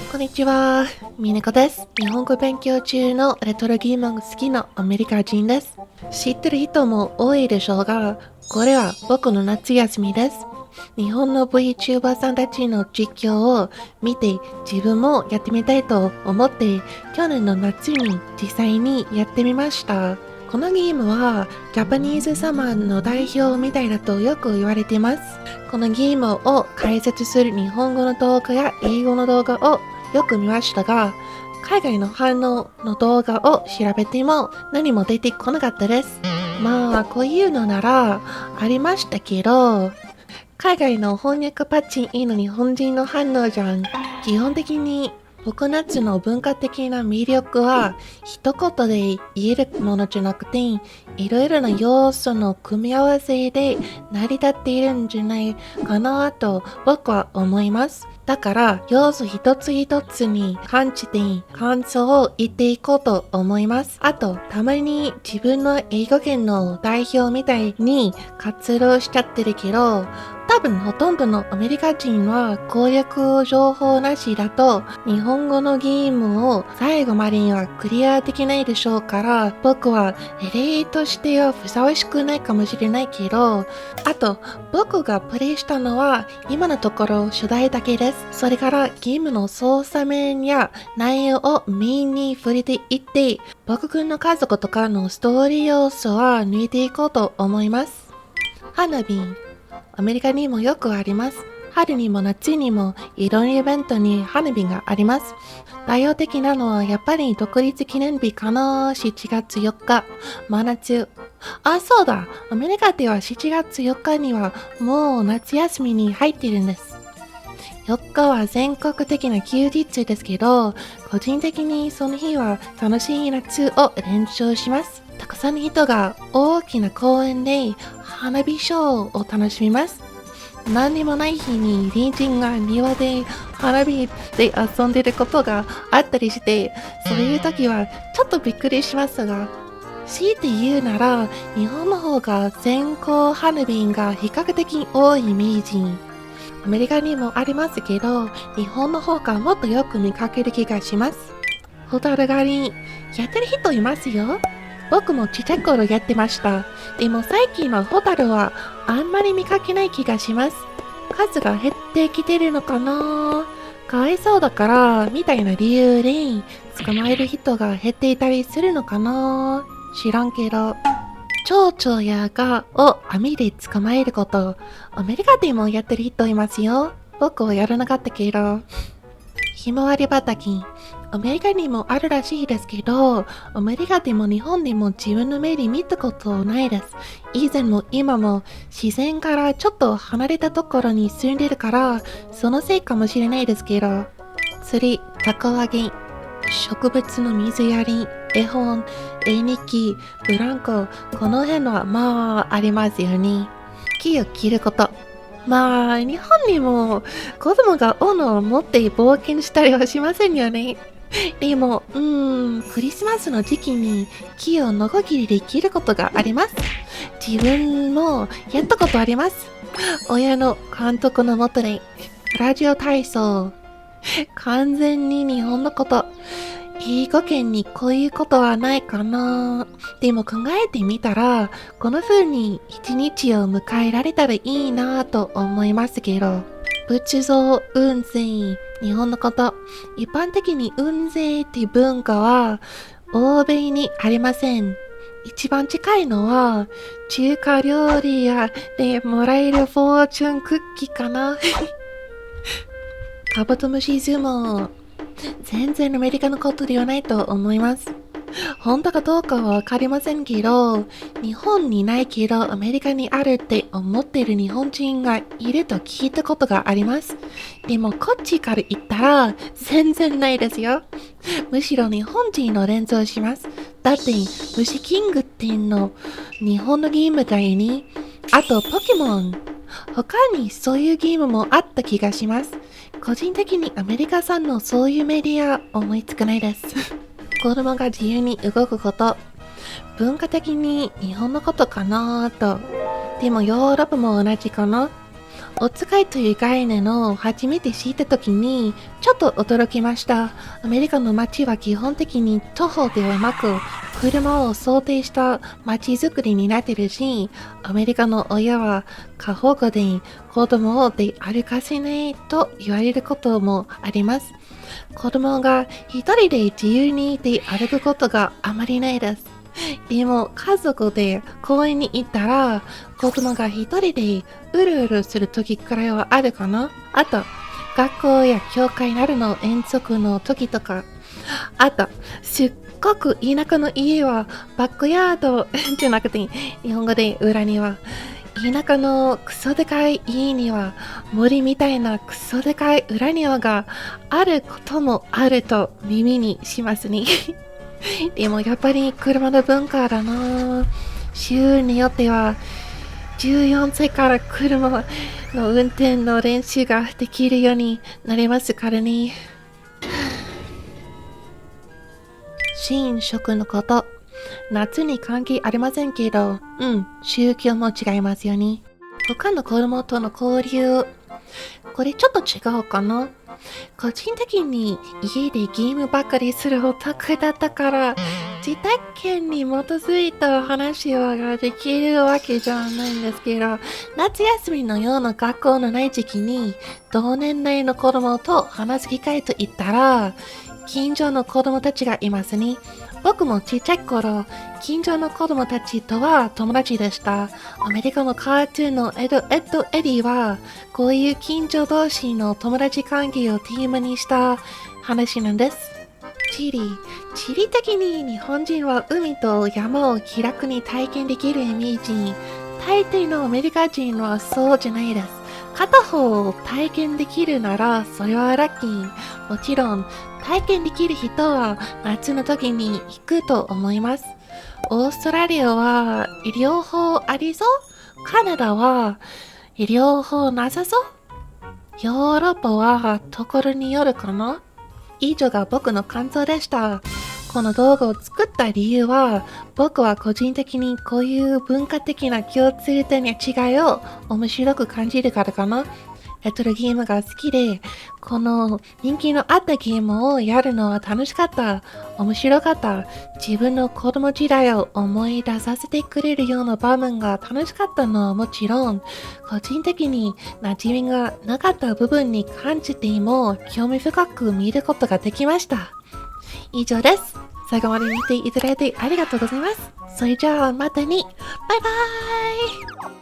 こんにちは、みねこです。日本語勉強中のレトロゲームが好きなアメリカ人です。知ってる人も多いでしょうが、これは僕の夏休みです。日本の VTuber さんたちの実況を見て自分もやってみたいと思って去年の夏に実際にやってみました。このゲームはジャパニーズサマーの代表みたいだとよく言われています。このゲームを解説する日本語の動画や英語の動画をよく見ましたが、海外の反応の動画を調べても何も出てこなかったです。まあ、こういうのならありましたけど、海外の翻訳パッチンの日本人の反応じゃん。基本的に僕夏の文化的な魅力は一言で言えるものじゃなくて、いろいろな要素の組み合わせで成り立っているんじゃないかなと僕は思います。だから要素一つ一つに感じて感想を言っていこうと思います。あと、たまに自分の英語圏の代表みたいに活動しちゃってるけど、多分ほとんどのアメリカ人は攻略情報なしだと日本語のゲームを最後までにはクリアできないでしょうから、僕は例としてはふさわしくないかもしれないけど、あと僕がプレイしたのは今のところ初代だけです。それからゲームの操作面や内容をメインに触れていって、僕くんの家族とかのストーリー要素は抜いていこうと思います。花火。アメリカにもよくあります。春にも夏にもいろんなイベントに花火があります。代表的なのはやっぱり独立記念日かな。7月4日、真夏。あ、そうだ。アメリカでは7月4日にはもう夏休みに入っているんです。4日は全国的な休日ですけど、個人的にその日は楽しい夏を連想します。たくさんの人が大きな公園で花火ショーを楽しみます。何にもない日に隣人が庭で花火で遊んでいることがあったりして、そういう時はちょっとびっくりしますが、強いて言うなら日本の方が線香花火が比較的多いイメージ。アメリカにもありますけど、日本の方がもっとよく見かける気がします。ホタル狩り、やってる人いますよ。僕もちっちゃい頃やってました。でも最近はホタルはあんまり見かけない気がします。数が減ってきてるのかな。かわいそうだから、みたいな理由で捕まえる人が減っていたりするのかな。知らんけど。蝶々や蛾を網で捕まえること、アメリカでもやってる人いますよ。僕はやらなかったけど。ひまわり畑。アメリカにもあるらしいですけど、アメリカでも日本でも自分の目で見たことないです。以前も今も自然からちょっと離れたところに住んでるから、そのせいかもしれないですけど。釣り、たこ揚げ、植物の水やり、絵本、絵日記、ブランコ、この辺はまあありますよね。木を切ること。まあ、日本にも子供が斧を持って冒険したりはしませんよね。でも、クリスマスの時期に木をノコギリで切ることがあります。自分もやったことあります。親の監督のもとで、ラジオ体操。完全に日本のこと。英語圏にこういうことはないかな。でも考えてみたら、この風に一日を迎えられたらいいなぁと思いますけど。仏像、運勢、日本のこと。一般的に運勢って文化は欧米にありません。一番近いのは中華料理屋でもらえるフォーチュンクッキーかな。カブトムシ相撲。全然アメリカのことではないと思います。本当かどうかはわかりませんけど、日本にないけどアメリカにあるって思っている日本人がいると聞いたことがあります。でもこっちから言ったら全然ないですよ。むしろ日本人の連想します。だって虫キングっていうの日本のゲームだよね。あとポケモン。他にそういうゲームもあった気がします。個人的にアメリカ産のそういうメディア思いつかないです。子供が自由に動くこと。文化的に日本のことかなと。でもヨーロッパも同じかな。お使いという概念を初めて知った時にちょっと驚きました。アメリカの街は基本的に徒歩ではなく車を想定した街づくりになっているし、アメリカの親は過保護で子供を出歩かせないと言われることもあります。子供が一人で自由に出歩くことがあまりないです。でも家族で公園に行ったら子供が一人でうるうるする時くらいはあるかな。あと学校や教会などの遠足の時とか、あとすっごく田舎の家はバックヤードじゃなくて日本語で裏庭、田舎のクソでかい家には森みたいなクソでかい裏庭があることもあると耳にしますね。でもやっぱり車の文化だな。州によっては14歳から車の運転の練習ができるようになりますからね。寝食のこと。夏に関係ありませんけど、宗教も違いますよね。他の子供との交流。これちょっと違うかな。個人的に家でゲームばかりするオタクだったから、自宅権に基づいた話ができるわけじゃないんですけど、夏休みのような学校のない時期に、同年代の子供と話す機会といったら、近所の子供たちがいますね。僕もちっちゃい頃、近所の子供たちとは友達でした。アメリカのカートゥーンのエッド・エディは、こういう近所同士の友達関係をテーマにした話なんです。地理的に日本人は海と山を気楽に体験できるイメージ。大抵のアメリカ人はそうじゃないです。片方を体験できるならそれはラッキー。もちろん体験できる人は夏の時に行くと思います。オーストラリアは両方ありそう。カナダは両方なさそう。ヨーロッパはところによるかな。以上が僕の感想でした。この動画を作った理由は、僕は個人的にこういう文化的な共通点や違いを面白く感じるからかな。レトロゲームが好きで、この人気のあったゲームをやるのは楽しかった、面白かった、自分の子供時代を思い出させてくれるような場面が楽しかったのはもちろん、個人的に馴染みがなかった部分に感じても興味深く見ることができました。以上です。最後まで見ていただいてありがとうございます。それじゃあまたね。バイバーイ。